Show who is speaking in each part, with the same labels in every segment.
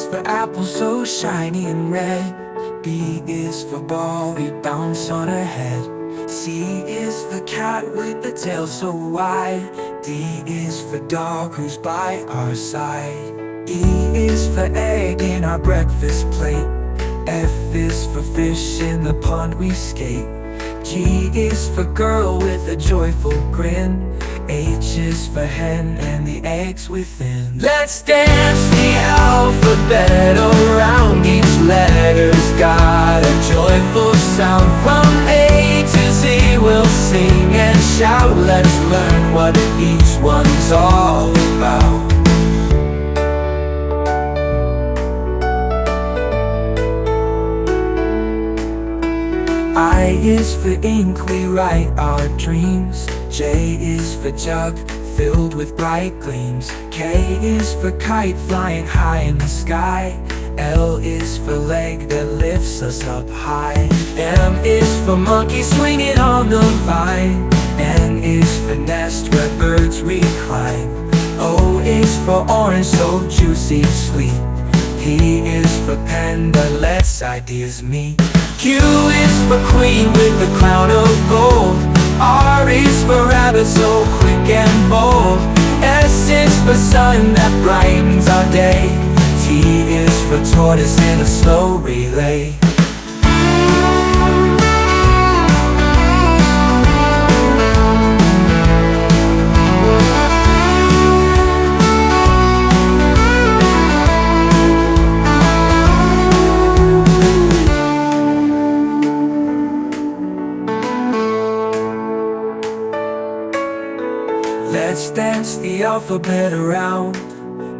Speaker 1: for apple so shiny and red. B is for ball we bounce on her head. C is for cat with the tail so wide. D is for dog who's by our side. E is for egg in our breakfast plate. F is for fish in the pond we skate. G is for girl with a joyful grin. H is for hen and the eggs within. Let's dance the alphabet around. Each letter's got a joyful sound. From A to Z we'll sing and shout. Let's learn what each one's all about. I is for ink, we write our dreams. J is for jug, filled with bright gleams. K is for kite, flying high in the sky. L is for leg that lifts us up high. M is for monkey swinging on the vine. N is for nest where birds recline. O is for orange so juicy sweet. P is for pen that lets ideas meet. Q is for queen with a crown of gold. R is for rabbit so quick and bold. S is for sun that brightens our day. T is for tortoise in a slow relay. Let's dance the alphabet around.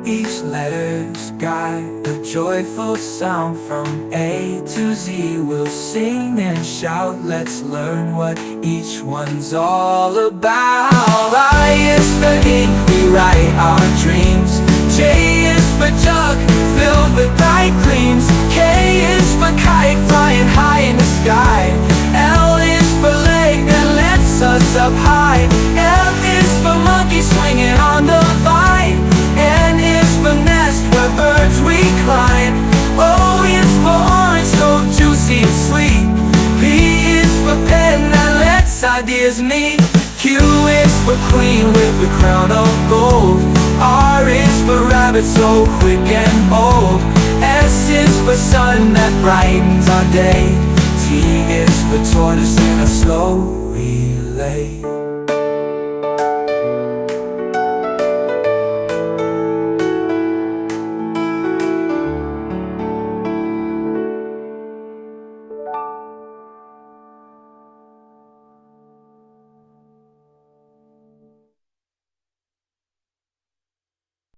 Speaker 1: Each letter's got a joyful sound. From A to Z we'll sing and shout. Let's learn what each one's all about. I is for ink, we write our dreams. J is for jug, filled with bright gleams. K is for kite, flying high in the sky. L is for leg that lifts us up high. M is for monkey swinging on the vine. N is for nest where birds recline. O is for orange so juicy and sweet. P is for pen that lets ideas meet. Q is for queen with a crown of gold. R is for rabbit so quick and bold. S is for sun that brightens our day. T is for tortoise in a slow relay.